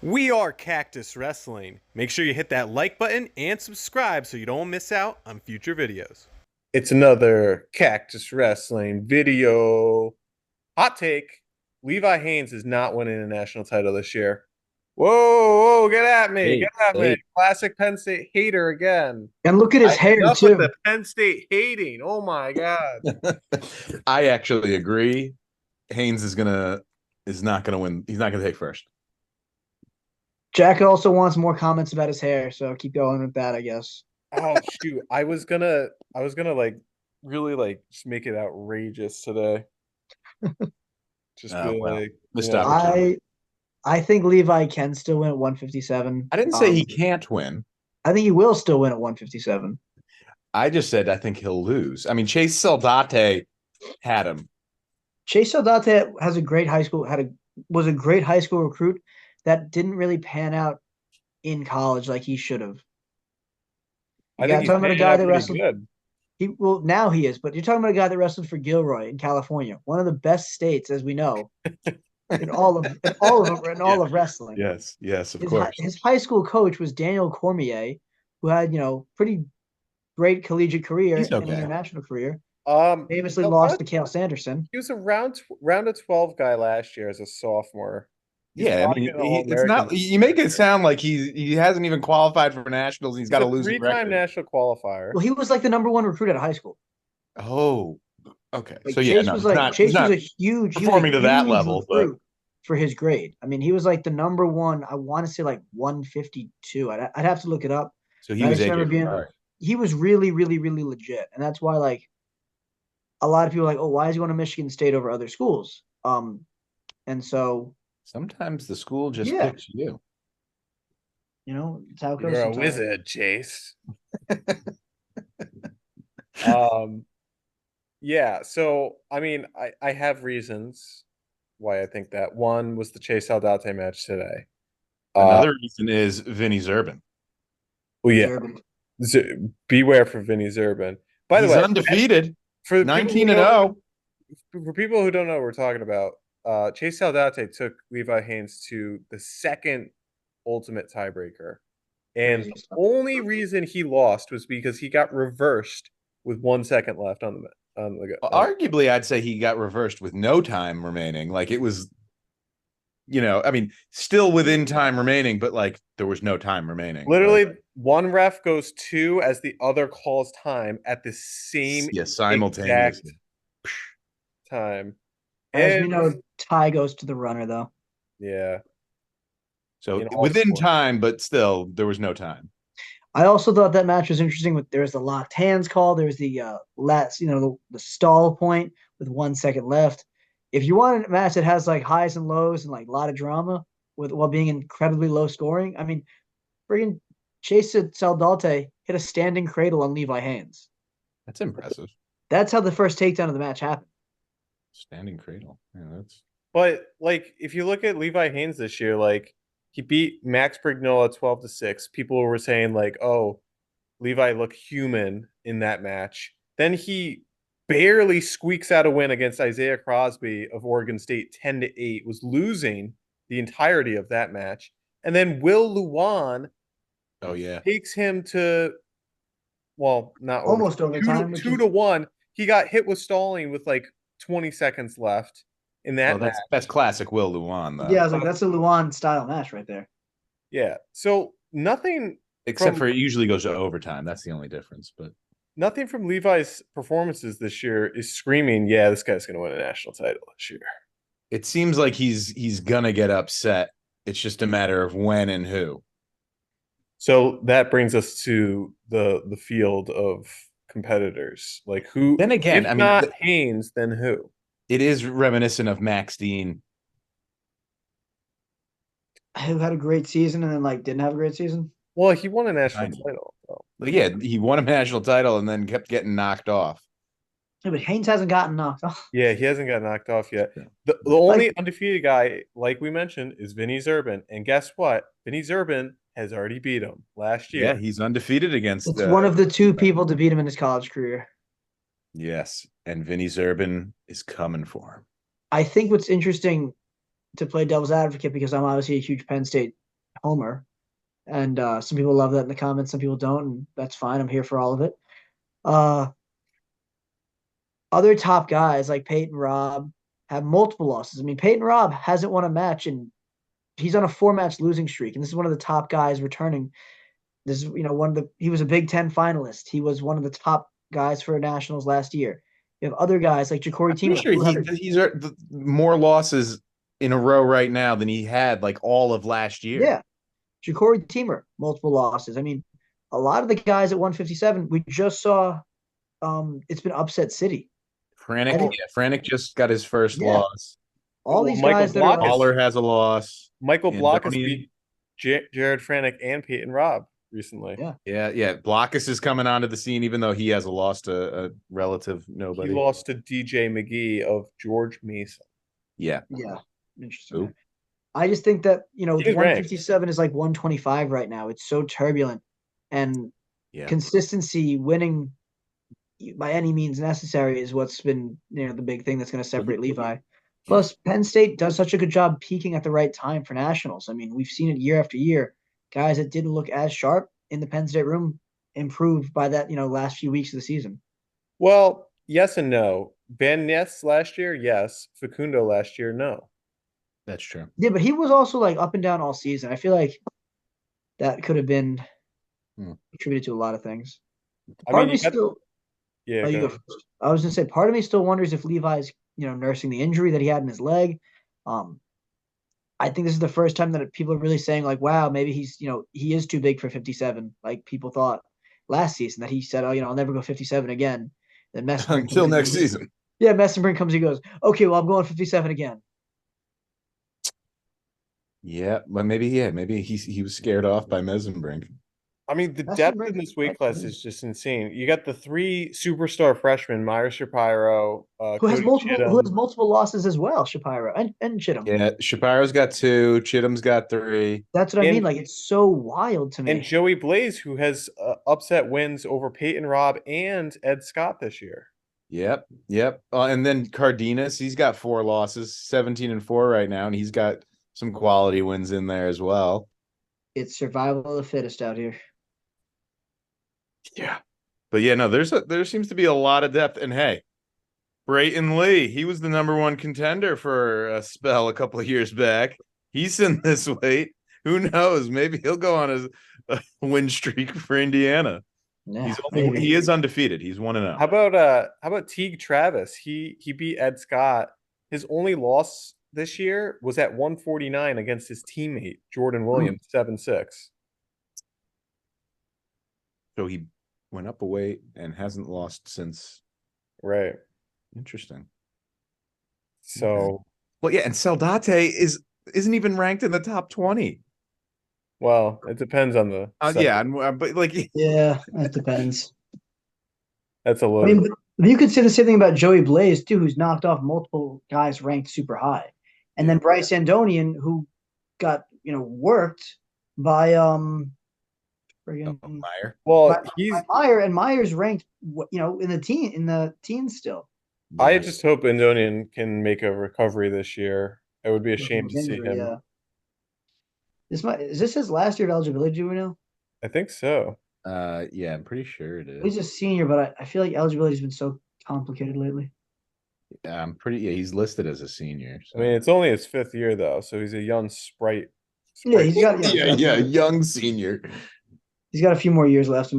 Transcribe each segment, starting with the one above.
We are Cactus Wrestling. Make sure you hit that like button and subscribe so you don't miss out on future videos. It's another Cactus Wrestling video. Hot take. Levi Haynes is not winning a national title this year. Whoa, whoa, get at me. Get Hey, at me. hey. Classic Penn State hater again. And look at his hair Enough with too. the Penn State hating. Oh my God. I actually agree. Haynes is not gonna win. He's not gonna take first. Jack also wants more comments about his hair, so keep going with that, I guess. Oh shoot. I was gonna like really like just make it outrageous today. Just Oh be well, like, missed opportunity. I think Levi can still win at 157. I didn't say he can't win. I think he will still win at 157. I just said I think he'll lose. I mean, Chase Saldate had him. Chase Saldate has a great high school was a great high school recruit that didn't really pan out in college like he should have. I You think got he's talking about a made it guy out that pretty wrestled. good. Now he is, but you're talking about a guy that wrestled for Gilroy in California, one of the best states, as we know, in Yeah. all of wrestling. Yes, of course. His high school coach was Daniel Cormier, who had pretty great collegiate career He's and okay. international career. He's Famously a lost lot. to Cale Sanderson. He was a round of 12 guy last year as a sophomore. He's Yeah, I probably mean, an All it's American. not. You make it sound like he hasn't even qualified for nationals. And he's He's got a a losing three-time record. national qualifier. Well, he was like the number one recruit at high school. Oh, okay. Like So yeah, no, he's Chase was not a performing to that huge level, but recruit for his grade. I mean, he was like the number one. I want to say like 152. I'd have to look it up. so he But I was just AJ remember being Ricard. he was really, really, really legit, and that's why like a lot of people are like, oh, why is he going to Michigan State over other schools? And so Sometimes the school just yeah, picks you. it's how it goes You're a sometimes. wizard, Chase. Um, yeah. So I mean, I have reasons why I think that. One was the Chase Saldate match today. Another reason is Vinny Zerbin. Well, Vinny yeah. Zerbin. Beware for Vinny Zerbin. By the He's way, undefeated, for the people who 19 and don't 0. for people who don't know what we're talking about, Chase Saldate took Levi Haynes to the second ultimate tiebreaker. And Crazy the stuff. only reason he lost was because he got reversed with 1 second left on the Arguably, I'd say he got reversed with no time remaining. Like it was, I mean, still within time remaining, but like there was no time remaining. literally Like, one ref goes two as the other calls time at the same yeah, exact simultaneously. time. As we And know, tie goes to the runner though. yeah, So in all within sports. time, but still there was no time. I also thought that match was interesting. There was the locked hands call. There was the the stall point with 1 second left. If you want a match that has like highs and lows and like a lot of drama while being incredibly low scoring, I mean, friggin' Chase Saldate hit a standing cradle on Levi Haynes. That's impressive. That's how the first takedown of the match happened. Standing cradle. Yeah, that's But like if you look at Levi Haynes this year, like he beat Max Brignola 12-6. People were saying like, "Oh, Levi looked human in that match." Then he barely squeaks out a win against Isaiah Crosby of Oregon State 10-8, was losing the entirety of that match. And then Will Luan oh yeah. takes him to, well, not overtime, Almost overtime, which two is to one. He got hit with stalling with like 20 seconds left in Oh, that match. that's classic Will Luan yeah, I though. was like, that's a Luan style match right there. Yeah. So nothing Except from for it usually goes to overtime. That's the only difference. But nothing from Levi's performances this year is screaming, yeah, this guy's going to win a national title this year. it seems like he's gonna get upset. It's just a matter of when and who. So that brings us to the field of competitors. Like who, Then again, if I mean, not Haynes, then who? it is reminiscent of Max Dean. Who had a great season and then like didn't have a great season. Well, he won a national Kind of. title. So. Like, yeah, he won a national title and then kept getting knocked off. Yeah, but Haynes hasn't gotten knocked off. Yeah, he hasn't got knocked off yet. Yeah. The only Like undefeated guy, like we mentioned, is Vinny Zerbin. And guess what? Vinny Zerbin has already beat him last Yeah, year. he's undefeated against. it's one of the two people to beat him in his college career. Yes, and Vinny Zerbin is coming for him. I think what's interesting to play devil's advocate because I'm obviously a huge Penn State homer. And some people love that in the comments, some people don't, and that's fine. I'm here for all of it. Uh, Other top guys like Peyton Robb have multiple losses. I mean, Peyton Robb hasn't won a match, and he's on a 4-match losing streak, and this is one of the top guys returning. This is one of the he was a Big Ten finalist. He was one of the top guys for nationals last year. You have other guys like Ja'Cory I'm pretty Teamer. sure he's more losses in a row right now than he had like all of last year. Yeah, Ja'Cory Teamer, multiple losses. I mean, a lot of the guys at 157, we just saw. It's been upset city. Franek just got his first Yeah. loss. All these guys that are like, Waller has a loss. Michael Blockus Andonian. beat Jared Franek and Peyton Robb recently. Yeah. Blockus is coming onto the scene, even though he has a loss to a relative nobody. He lost to DJ McGee of George Mason. Yeah. Interesting. I just think that, 157 is like 125 right now. It's so turbulent, and consistency, winning by any means necessary is what's been, the big thing that's going to separate Levi. Plus, Penn State does such a good job peaking at the right time for nationals. I mean, we've seen it year after year. Guys that didn't look as sharp in the Penn State room improved by that, last few weeks of the season. Well, yes and no. Van Ness last year, yes. Facundo last year, no. That's true. Yeah, but he was also like up and down all season. I feel like that could have been attributed to a lot of things. Part of me still. Yeah. You go first. I was gonna say, part of me still wonders if Levi's, nursing the injury that he had in his leg. I think this is the first time that people are really saying like, wow, maybe he's, he is too big for 57. Like people thought last season that he said, oh, I'll never go 57 again. Then until next season. Yeah, Messenbrink comes, he goes, okay, well, I'm going 57 again. Yeah, but maybe he was scared off by Messenbrink. I mean, the depth in this weight class is just insane. You got the 3 superstar freshmen, Myra Shapiro, who has multiple losses as well, Shapiro and Chittum. Yeah, Shapiro's got 2, Chittum's got 3. That's what I mean. Like, it's so wild to me. And Joey Blaze, who has upset wins over Peyton Robb and Ed Scott this year. Yep. And then Cardenas, he's got 4 losses, 17-4 right now, and he's got some quality wins in there as well. It's survival of the fittest out here. Yeah. But yeah, no, there seems to be a lot of depth. And hey, Brayton Lee, he was the #1 contender for a spell a couple of years back. He's in this weight. Who knows? Maybe he'll go on a win streak for Indiana. Yeah, he is undefeated. He's 1-0. How about Teague Travis? He beat Ed Scott. His only loss this year was at 149 against his teammate Jordan Williams, 7-6. So he went up a weight and hasn't lost since. Right. Interesting. So, well, yeah, and Saldate isn't even ranked in the top 20. Well, it depends on the. But like, yeah, that depends. That's a little. I mean, you could say the same thing about Joey Blaze too, who's knocked off multiple guys ranked super high, and then Bryce Andonian, who got worked by Meyer. Well, he's Meyer, and Meyer's ranked in the teens still. I just hope Andonian can make a recovery this year. It would be a shame to see him. Yeah. Is this his last year of eligibility? Do we know? I think so. Yeah, I'm pretty sure it is. He's a senior, but I feel like eligibility's been so complicated lately. Yeah, he's listed as a senior. So. I mean, it's only his 5th year though, so he's a young sprite. Yeah, he's got young senior. He's got a few more years left.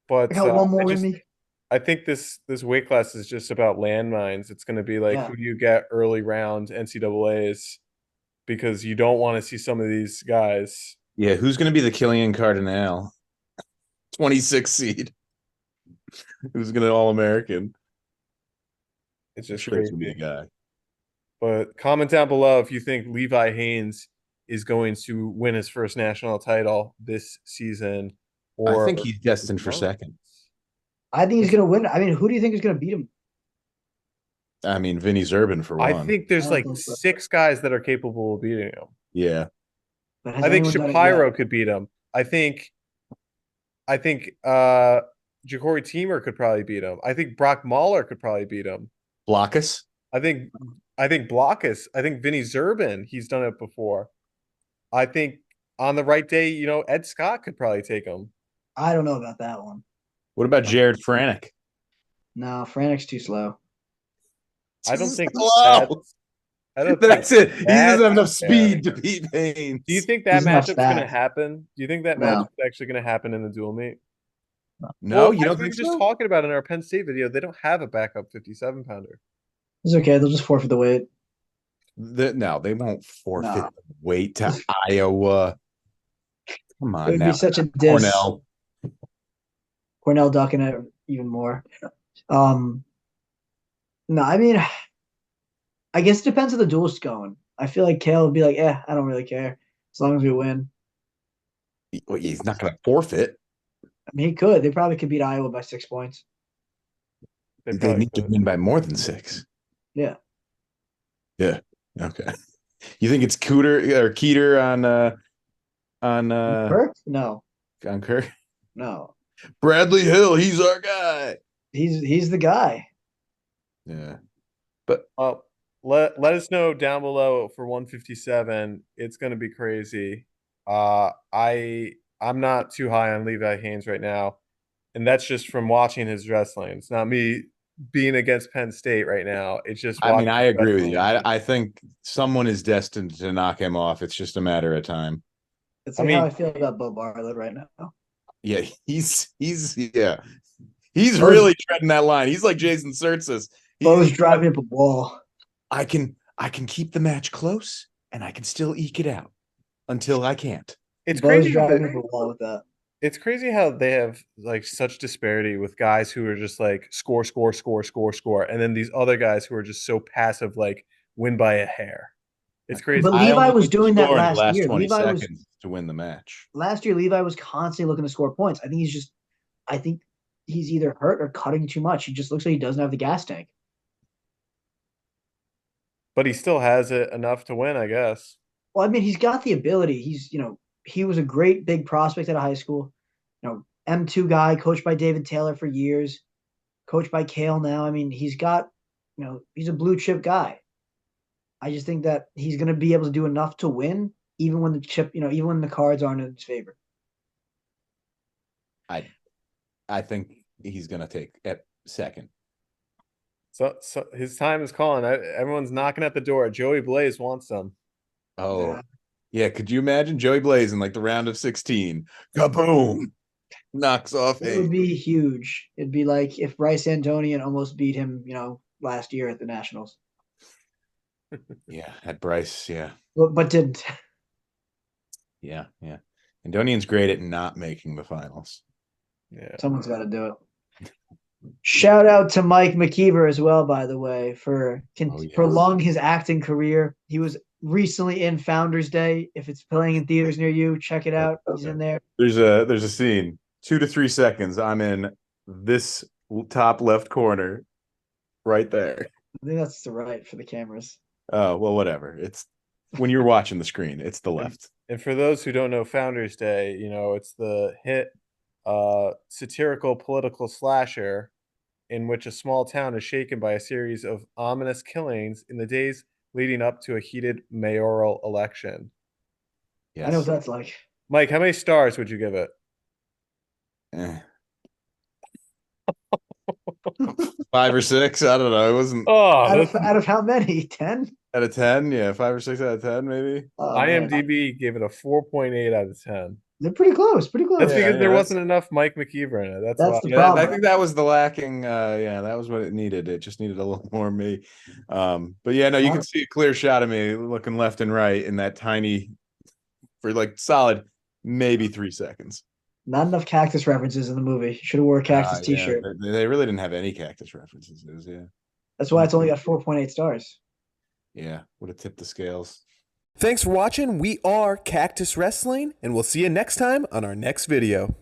But I got one more with me. I think this weight class is just about landmines. It's going to be like, who do you get early round NCAAs? Because you don't want to see some of these guys. Yeah, who's going to be the Killian Cardinale? 26 seed. Who's going to All-American? It's just sure it's going to be a guy. But comment down below if you think Levi Haynes is going to win his first national title this season. Or I think he's destined for second. I think he's going to win. I mean, who do you think is going to beat him? I mean, Vinny Zerben for one. I think there's like 6 guys that are capable of beating him. Yeah. I think Shapiro could beat him. I think Ja'Cory Teamer could probably beat him. I think Brock Mahler could probably beat him. Blockus? I think Blockus. I think Vinny Zerben, he's done it before. I think on the right day, Ed Scott could probably take him. I don't know about that one. What about Jared Franek? No, Franic's too slow. I don't think Slow. that's. I don't think That's it. He doesn't have enough fair. speed to beat Haynes. Do you think that He's not matchup's going to fast. happen? Do you think that No. matchup's actually going to happen in the dual meet? No, Well, you don't as we think were just so? talking about in our Penn State video, they don't have a backup 57 pounder. It's okay. They'll just forfeit the weight. No, they won't forfeit No. the weight to Iowa. Come It on would now. be such a diss. Cornell ducking it even more. No, I mean, I guess it depends how the duel's going. I feel like Kale would be like, I don't really care as long as we win. Well, he's not going to forfeit. I mean, he could. They probably could beat Iowa by 6 points. They need to win by more than 6. Yeah. Yeah. Okay. You think it's Keeter on Kirk? No. on Kirk? No. Bradley Hill, he's our guy. He's the guy. Yeah. But let us know down below for 157. It's going to be crazy. I'm not too high on Levi Haynes right now, and that's just from watching his wrestling. It's not me being against Penn State right now. It's just I mean, I agree with wrestling. you. I think someone is destined to knock him off. It's just a matter of time. It's like how I feel about Bo Bartlett right now. Yeah, he's really treading that line. He's like Jason Surtsis. Bo's driving up a wall. I can keep the match close and I can still eke it out until I can't. It's crazy driving up a wall with that. It's crazy how they have like such disparity with guys who are just like score, and then these other guys who are just so passive, like win by a hair. It's crazy. But Levi was doing that last year. 20 Levi seconds was to win the match. Last year, Levi was constantly looking to score points. I think he's either hurt or cutting too much. He just looks like he doesn't have the gas tank. But he still has it enough to win, I guess. Well, I mean, he's got the ability. He was a great big prospect out of high school. M2 guy, coached by David Taylor for years, coached by Kale now. I mean, he's a blue chip guy. I just think that he's going to be able to do enough to win, even when the cards aren't in his favor. I think he's going to take at second. So his time is calling. Everyone's knocking at the door. Joey Blaze wants some. Oh, yeah. Could you imagine Joey Blaze in like the round of 16? Kaboom! Knocks off. It would be huge. It'd be like if Bryce Antonian almost beat him, last year at the Nationals. Yeah, at Bryce. Yeah, but didn't. Yeah. Antonian's great at not making the finals. Yeah, someone's got to do it. Shout out to Mike McKeever as well, by the way, for prolonging his acting career. He was recently in Founders Day. If it's playing in theaters near you, check it out. He's in there. There's a scene, 2 to 3 seconds. I'm in this top left corner, right there. I think that's the right for the cameras. Oh, well, whatever. It's when you're watching the screen, it's the left. And for those who don't know Founders Day, it's the hit satirical political slasher in which a small town is shaken by a series of ominous killings in the days leading up to a heated mayoral election. Yes. I know what that's like. Mike, how many stars would you give it? 5 or 6. I don't know. It wasn't. Out of how many? 10? Out of 10? Yeah, 5 or 6 out of 10, maybe. IMDb gave it a 4.8 out of 10. They're pretty close. That's because there wasn't enough Mike McKeever in it. That's the problem. I think that was the lacking. That was what it needed. It just needed a little more me. But yeah, no, you can see a clear shot of me looking left and right in that tiny, for like solid, maybe 3 seconds. Not enough Cactus references in the movie. Should have wore a Cactus t-shirt. They really didn't have any Cactus references. That's why it's only got 4.8 stars. Yeah, would have tipped the scales. Thanks for watching. We are Cactus Wrestling, and we'll see you next time on our next video.